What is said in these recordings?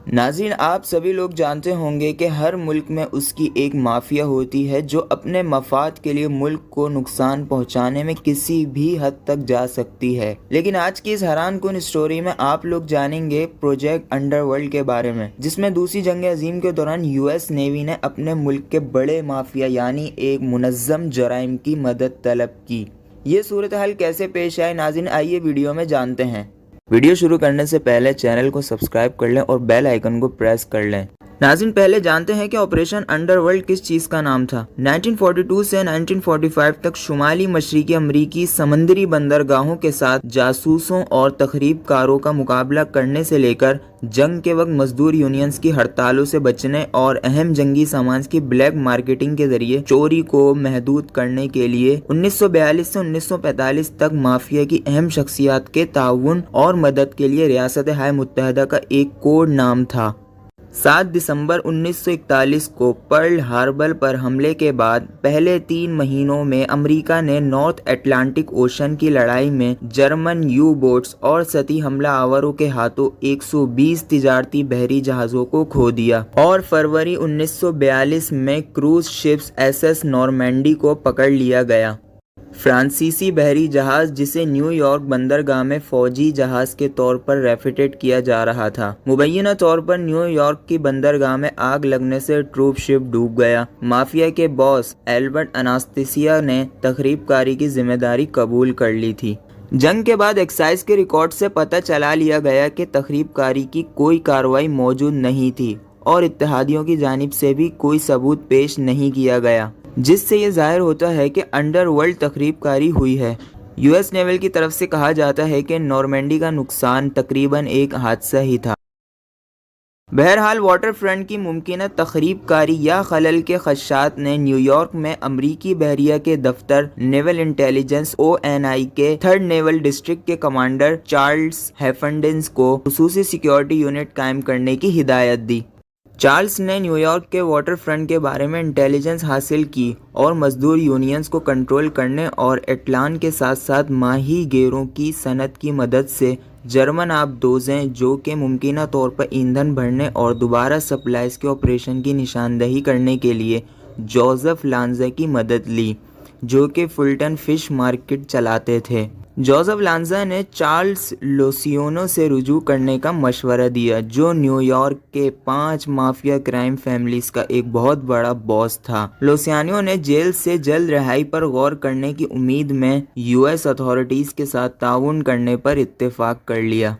ناظرین، آپ سبھی لوگ جانتے ہوں گے کہ ہر ملک میں اس کی ایک مافیا ہوتی ہے جو اپنے مفاد کے لیے ملک کو نقصان پہنچانے میں کسی بھی حد تک جا سکتی ہے۔ لیکن آج کی اس حیران کن اسٹوری میں آپ لوگ جانیں گے پروجیکٹ انڈر ورلڈ کے بارے میں، جس میں دوسری جنگ عظیم کے دوران US نیوی نے اپنے ملک کے بڑے مافیا یعنی ایک منظم جرائم کی مدد طلب کی۔ یہ صورتحال کیسے پیش آئی ناظرین، آئیے ویڈیو میں جانتے ہیں۔ ویڈیو شروع کرنے سے پہلے چینل کو سبسکرائب کر لیں اور بیل آئیکن کو پریس کر لیں۔ ناظرین، پہلے جانتے ہیں کہ آپریشن انڈر ورلڈ کس چیز کا نام تھا۔ 1942 سے 1945 تک شمالی مشرقی امریکی سمندری بندرگاہوں کے ساتھ جاسوسوں اور تخریب کاروں کا مقابلہ کرنے سے لے کر جنگ کے وقت مزدور یونینز کی ہڑتالوں سے بچنے اور اہم جنگی سامان کی بلیک مارکیٹنگ کے ذریعے چوری کو محدود کرنے کے لیے 1942 سے 1945 تک مافیا کی اہم شخصیات کے تعاون اور مدد کے لیے ریاستہائے متحدہ کا ایک کوڈ نام تھا۔ 7 دسمبر 1941 کو پرل ہاربر پر حملے کے بعد پہلے 3 مہینوں میں امریکہ نے نارتھ اٹلانٹک اوشن کی لڑائی میں جرمن یو بوٹس اور سطحی حملہ آوروں کے ہاتھوں 120 تجارتی بحری جہازوں کو کھو دیا، اور فروری 1942 میں کروز شپس SS نارمینڈی کو پکڑ لیا گیا۔ فرانسیسی بحری جہاز، جسے نیو یارک بندرگاہ میں فوجی جہاز کے طور پر ریفیٹڈ کیا جا رہا تھا، مبینہ طور پر نیو یارک کی بندرگاہ میں آگ لگنے سے ٹروپ شپ ڈوب گیا۔ مافیا کے باس البرٹ اناستاسیا نے تخریب کاری کی ذمہ داری قبول کر لی تھی۔ جنگ کے بعد ایکسائز کے ریکارڈ سے پتہ چلا لیا گیا کہ تخریب کاری کی کوئی کارروائی موجود نہیں تھی اور اتحادیوں کی جانب سے بھی کوئی ثبوت پیش نہیں کیا گیا، جس سے یہ ظاہر ہوتا ہے کہ انڈر ورلڈ تخریب کاری ہوئی ہے۔ US نیول کی طرف سے کہا جاتا ہے کہ نارمینڈی کا نقصان تقریباً ایک حادثہ ہی تھا۔ بہرحال، واٹر فرنٹ کی ممکنہ تخریب کاری یا خلل کے خدشات نے نیو یارک میں امریکی بحریہ کے دفتر نیول انٹیلیجنس ONI کے 3rd نیول ڈسٹرکٹ کے کمانڈر چارلس ہیفنڈنس کو خصوصی سیکیورٹی یونٹ قائم کرنے کی ہدایت دی۔ چارلس نے نیو یارک کے واٹر فرنٹ کے بارے میں انٹیلیجنس حاصل کی اور مزدور یونینز کو کنٹرول کرنے اور اٹلان کے ساتھ ساتھ ماہی گیروں کی صنعت کی مدد سے جرمن آبدوزیں جو کہ ممکنہ طور پر ایندھن بھرنے اور دوبارہ سپلائز کے آپریشن کی نشاندہی کرنے کے لیے جوزف لانزا کی مدد لی، جو کہ فلٹن فش مارکیٹ چلاتے تھے۔ جوزف لانزا نے چارلس لوسیانو سے رجوع کرنے کا مشورہ دیا، جو نیو یارک کے 5 مافیا کرائم فیملیز کا ایک بہت بڑا باس تھا۔ لوسیانو نے جیل سے جلد رہائی پر غور کرنے کی امید میں US اتھارٹیز کے ساتھ تعاون کرنے پر اتفاق کر لیا۔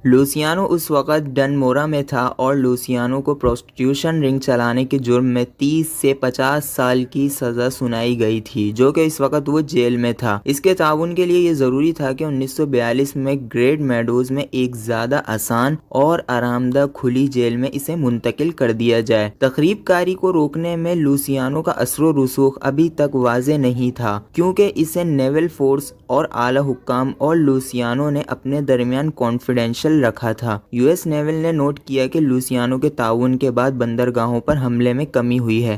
لوسیانو اس وقت ڈنمورا میں تھا اور لوسیانو کو پروسٹیوشن رنگ چلانے کے جرم میں 30 سے 50 سال کی سزا سنائی گئی تھی، جو کہ اس وقت وہ جیل میں تھا۔ اس کے تعاون کے لیے یہ ضروری تھا کہ 1942 میں گریٹ میڈوز میں ایک زیادہ آسان اور آرام دہ کھلی جیل میں اسے منتقل کر دیا جائے۔ تخریب کاری کو روکنے میں لوسیانو کا اثر و رسوخ ابھی تک واضح نہیں تھا، کیونکہ اسے نیول فورس اور اعلی حکام اور لوسیانو نے اپنے درمیان کانفیڈینشیل رکھا تھا۔ US نیول نے نوٹ کیا کہ لوسیانو کے تعاون کے بعد بندرگاہوں پر حملے میں کمی ہوئی ہے،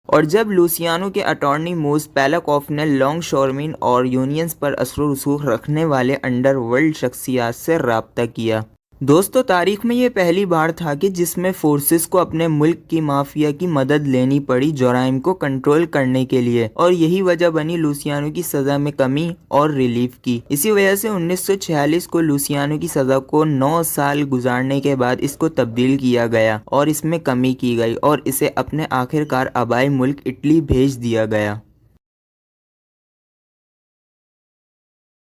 اور جب لوسیانو کے اٹارنی موز پیلاکوف نے لانگ شورمین اور یونینز پر اثر و رسوخ رکھنے والے انڈر ورلڈ شخصیات سے رابطہ کیا۔ دوستو، تاریخ میں یہ پہلی بار تھا کہ جس میں فورسز کو اپنے ملک کی مافیا کی مدد لینی پڑی جرائم کو کنٹرول کرنے کے لیے، اور یہی وجہ بنی لوسیانو کی سزا میں کمی اور ریلیف کی۔ اسی وجہ سے 1946 کو لوسیانو کی سزا کو 9 سال گزارنے کے بعد اس کو تبدیل کیا گیا اور اس میں کمی کی گئی اور اسے اپنے آخر کار آبائی ملک اٹلی بھیج دیا گیا۔